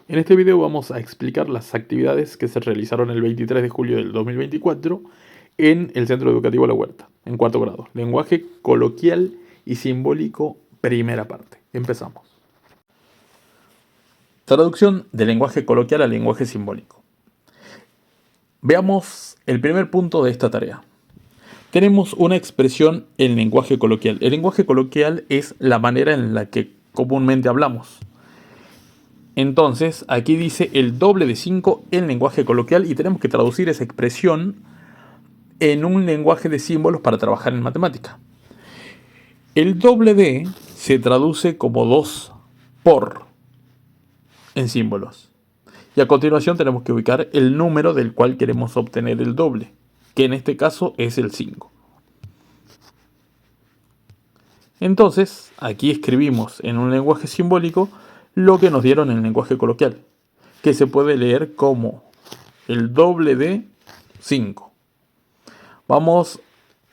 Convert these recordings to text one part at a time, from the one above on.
En este video vamos a explicar las actividades que se realizaron el 23 de julio del 2024 en el Centro Educativo La Huerta, en cuarto grado. Lenguaje coloquial y simbólico, primera parte. Empezamos. Traducción de lenguaje coloquial a lenguaje simbólico. Veamos el primer punto de esta tarea. Tenemos una expresión en lenguaje coloquial. El lenguaje coloquial es la manera en la que comúnmente hablamos. Entonces, aquí dice el doble de 5 en lenguaje coloquial y tenemos que traducir esa expresión en un lenguaje de símbolos para trabajar en matemática. El doble de se traduce como 2 por en símbolos. Y a continuación tenemos que ubicar el número del cual queremos obtener el doble, que en este caso es el 5. Entonces, aquí escribimos en un lenguaje simbólico lo que nos dieron en el lenguaje coloquial, que se puede leer como el doble de 5. Vamos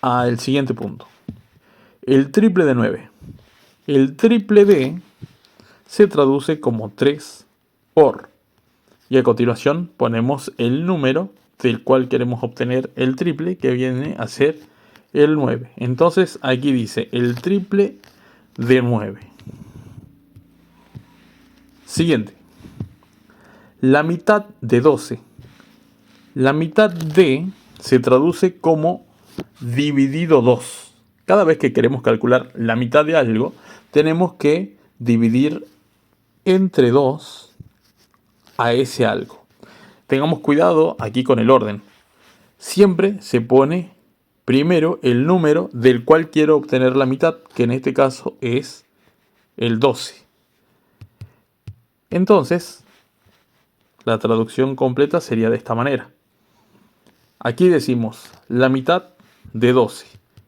al siguiente punto. El triple de 9. El triple de se traduce como 3 por. Y a continuación ponemos el número del cual queremos obtener el triple, que viene a ser el 9. Entonces aquí dice el triple de 9. Siguiente. La mitad de 12. La mitad de se traduce como dividido 2. Cada vez que queremos calcular la mitad de algo, tenemos que dividir entre 2 a ese algo. Tengamos cuidado aquí con el orden. Siempre se pone primero el número del cual quiero obtener la mitad, que en este caso es el 12. Entonces, la traducción completa sería de esta manera. Aquí decimos la mitad de 12.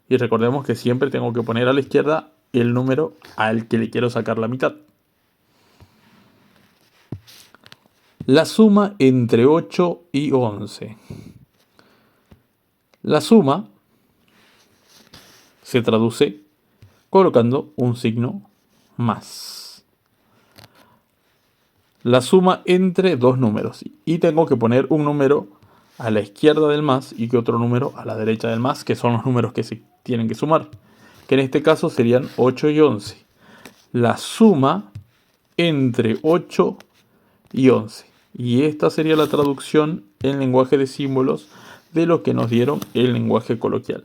Y recordemos que siempre tengo que poner a la izquierda el número al que le quiero sacar la mitad. La suma entre 8 y 11. La suma se traduce colocando un signo más. La suma entre dos números. Y tengo que poner un número a la izquierda del más y que otro número a la derecha del más, que son los números que se tienen que sumar, que en este caso serían 8 y 11. La suma entre 8 y 11. Y esta sería la traducción en lenguaje de símbolos de lo que nos dieron el lenguaje coloquial.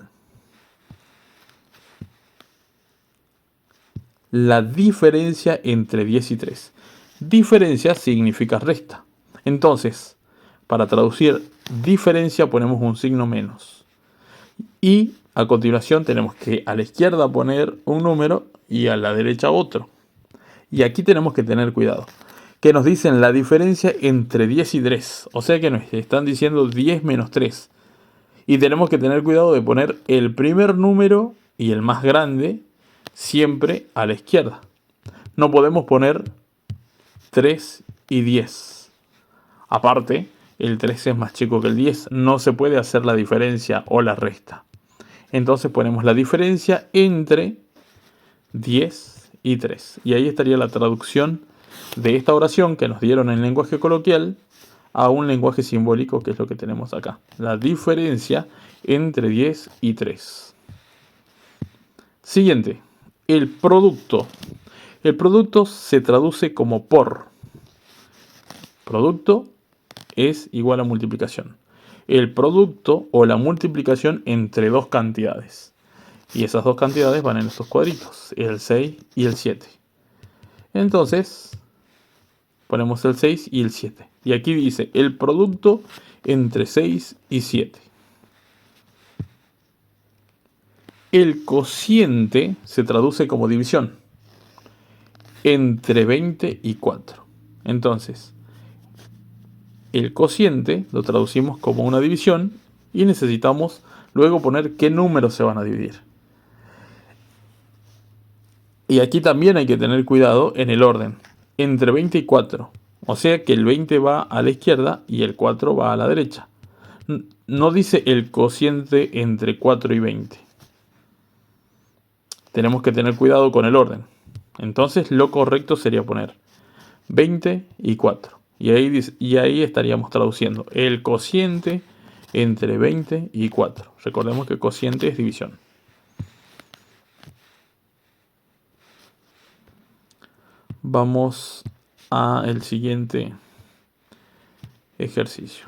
La diferencia entre 10 y 3. Diferencia significa resta. Entonces, para traducir diferencia ponemos un signo menos. Y a continuación tenemos que a la izquierda poner un número y a la derecha otro. Y aquí tenemos que tener cuidado, que nos dicen la diferencia entre 10 y 3. O sea que nos están diciendo 10 menos 3. Y tenemos que tener cuidado de poner el primer número y el más grande siempre a la izquierda. No podemos poner 3 y 10. Aparte, el 3 es más chico que el 10. No se puede hacer la diferencia o la resta. Entonces ponemos la diferencia entre 10 y 3. Y ahí estaría la traducción de esta oración que nos dieron en lenguaje coloquial a un lenguaje simbólico, que es lo que tenemos acá. La diferencia entre 10 y 3. Siguiente. El producto. El producto se traduce como por. Producto es igual a multiplicación. El producto o la multiplicación entre dos cantidades. Y esas dos cantidades van en estos cuadritos, el 6 y el 7. Entonces, ponemos el 6 y el 7. Y aquí dice el producto entre 6 y 7. El cociente se traduce como división entre 20 y 4. Entonces, el cociente lo traducimos como una división y necesitamos luego poner qué números se van a dividir. Y aquí también hay que tener cuidado en el orden, entre 20 y 4. O sea que el 20 va a la izquierda y el 4 va a la derecha. No dice el cociente entre 4 y 20. Tenemos que tener cuidado con el orden. Entonces lo correcto sería poner 20 y 4. Y ahí estaríamos traduciendo el cociente entre 20 y 4. Recordemos que cociente es división. Vamos al siguiente ejercicio.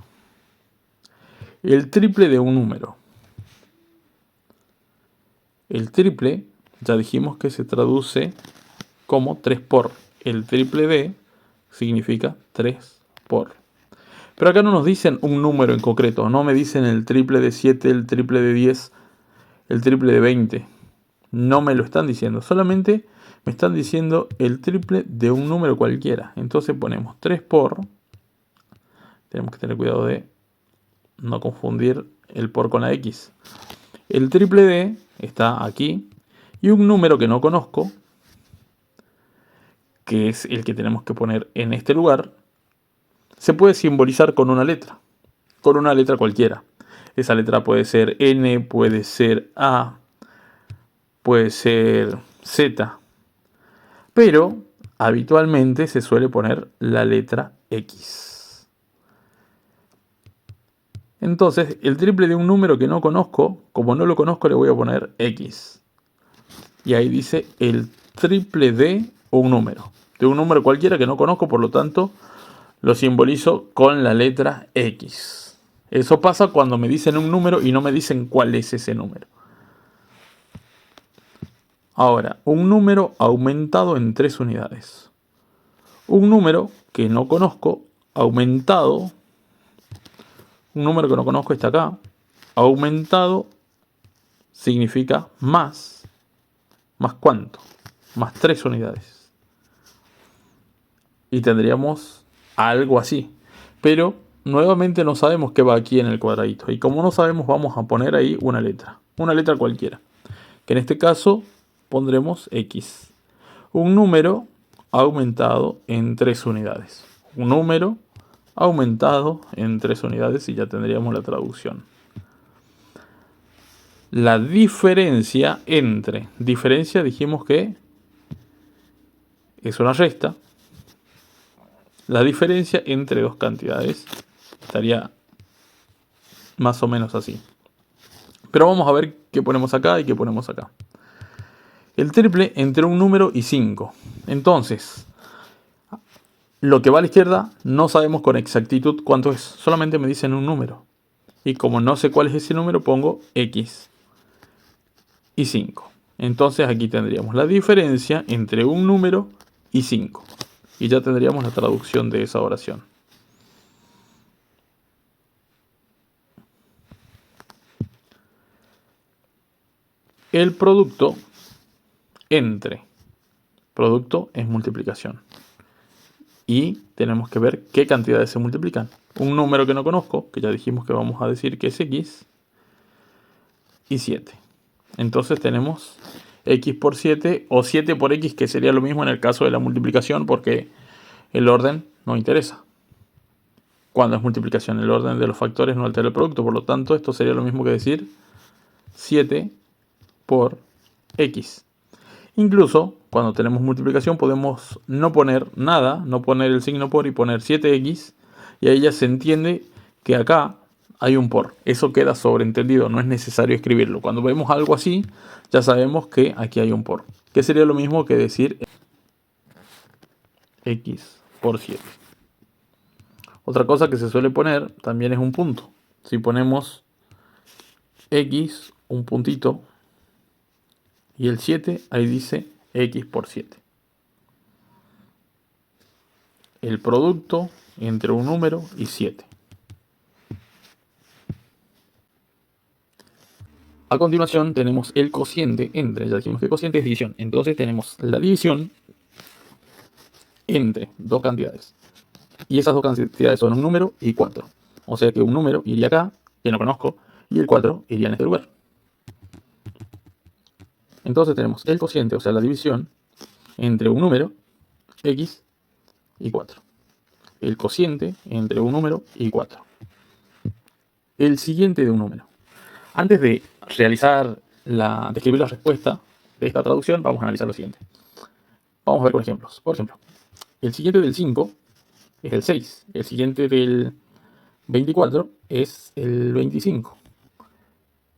El triple de un número. El triple, ya dijimos que se traduce como 3 por. El triple de significa 3 por. Pero acá no nos dicen un número en concreto. No me dicen el triple de 7, el triple de 10, el triple de 20. No me lo están diciendo. Solamente me están diciendo el triple de un número cualquiera. Entonces ponemos 3 por. Tenemos que tener cuidado de no confundir el por con la X. El triple de está aquí. Y un número que no conozco, que es el que tenemos que poner en este lugar, se puede simbolizar con una letra cualquiera. Esa letra puede ser N, puede ser A, puede ser Z, pero habitualmente se suele poner la letra X. Entonces, el triple de un número que no conozco, como no lo conozco, le voy a poner X. Y ahí dice el triple de un número cualquiera que no conozco, por lo tanto, lo simbolizo con la letra X. Eso pasa cuando me dicen un número y no me dicen cuál es ese número. Ahora, un número aumentado en 3 unidades. Un número que no conozco, aumentado. Un número que no conozco está acá. Aumentado significa más. ¿Más cuánto? Más 3 unidades. Y tendríamos algo así. Pero nuevamente no sabemos qué va aquí en el cuadradito. Y como no sabemos, vamos a poner ahí una letra. Una letra cualquiera. Que en este caso pondremos X. Un número aumentado en 3 unidades. Un número aumentado en 3 unidades y ya tendríamos la traducción. La diferencia entre. Diferencia dijimos que es una resta. La diferencia entre dos cantidades estaría más o menos así. Pero vamos a ver qué ponemos acá y qué ponemos acá. El triple entre un número y 5. Entonces, lo que va a la izquierda no sabemos con exactitud cuánto es. Solamente me dicen un número. Y como no sé cuál es ese número, pongo X y 5. Entonces aquí tendríamos la diferencia entre un número y 5. Y ya tendríamos la traducción de esa oración. El producto entre. Producto es multiplicación. Y tenemos que ver qué cantidades se multiplican. Un número que no conozco, que ya dijimos que vamos a decir que es X, y 7. Entonces tenemos X por 7 o 7 por X, que sería lo mismo en el caso de la multiplicación, porque el orden no interesa. Cuando es multiplicación, el orden de los factores no altera el producto. Por lo tanto, esto sería lo mismo que decir 7 por X. Incluso, cuando tenemos multiplicación, podemos no poner nada, no poner el signo por y poner 7X. Y ahí ya se entiende que acá hay un por. Eso queda sobreentendido, no es necesario escribirlo. Cuando vemos algo así, ya sabemos que aquí hay un por. Que sería lo mismo que decir X por 7. Otra cosa que se suele poner también es un punto. Si ponemos X, un puntito, y el 7, ahí dice X por 7. El producto entre un número y 7. A continuación tenemos el cociente entre. Ya dijimos que cociente es división. Entonces tenemos la división entre dos cantidades. Y esas dos cantidades son un número y 4. O sea que un número iría acá, que no conozco, y el 4 iría en este lugar. Entonces tenemos el cociente, o sea la división, entre un número, X, y 4. El cociente entre un número y 4. El siguiente de un número. Antes de escribir la respuesta de esta traducción, vamos a analizar lo siguiente. Vamos a ver con ejemplos. Por ejemplo, el siguiente del 5 es el 6. El siguiente del 24 es el 25.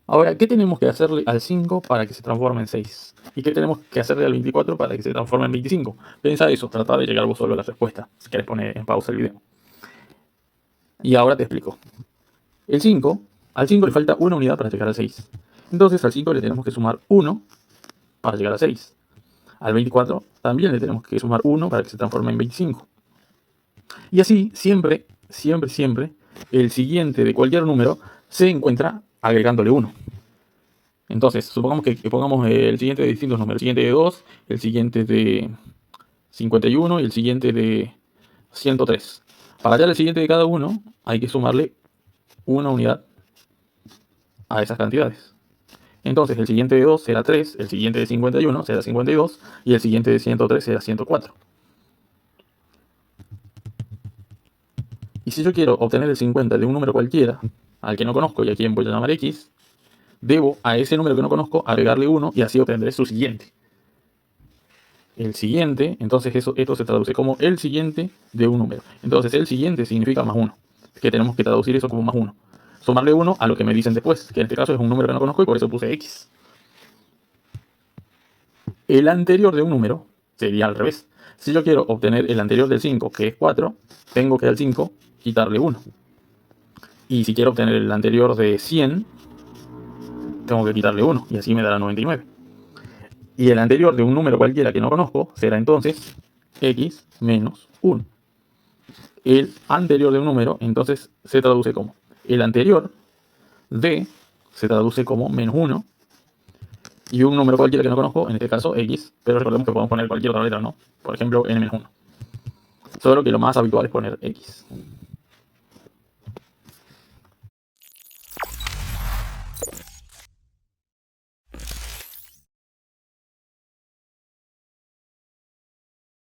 Ahora, ¿qué tenemos que hacerle al 5 para que se transforme en 6? ¿Y qué tenemos que hacerle al 24 para que se transforme en 25? Pensá eso, trata de llegar vos solo a la respuesta. Si querés poner en pausa el video. Y ahora te explico. El 5, al 5 le falta una unidad para llegar al 6. Entonces al 5 le tenemos que sumar 1 para llegar a 6. Al 24 también le tenemos que sumar 1 para que se transforme en 25. Y así, siempre, siempre, siempre, el siguiente de cualquier número se encuentra agregándole 1. Entonces, supongamos que pongamos el siguiente de distintos números. El siguiente de 2, el siguiente de 51 y el siguiente de 103. Para hallar el siguiente de cada uno, hay que sumarle una unidad a esas cantidades. Entonces, el siguiente de 2 será 3, el siguiente de 51 será 52 y el siguiente de 103 será 104. Y si yo quiero obtener el 50 de un número cualquiera, al que no conozco y a quien voy a llamar X, debo a ese número que no conozco agregarle 1 y así obtendré su siguiente. El siguiente, entonces esto se traduce como el siguiente de un número. Entonces el siguiente significa más 1, que tenemos que traducir eso como más 1. Sumarle 1 a lo que me dicen después, que en este caso es un número que no conozco y por eso puse X. El anterior de un número sería al revés. Si yo quiero obtener el anterior del 5, que es 4, tengo que al 5 quitarle 1. Y si quiero obtener el anterior de 100, tengo que quitarle 1 y así me dará 99. Y el anterior de un número cualquiera que no conozco será entonces X menos 1. El anterior de un número entonces se traduce como el anterior de, se traduce como menos 1. Y un número cualquiera que no conozco, en este caso X, pero recordemos que podemos poner cualquier otra letra, ¿no? Por ejemplo, n-1. Solo que lo más habitual es poner X.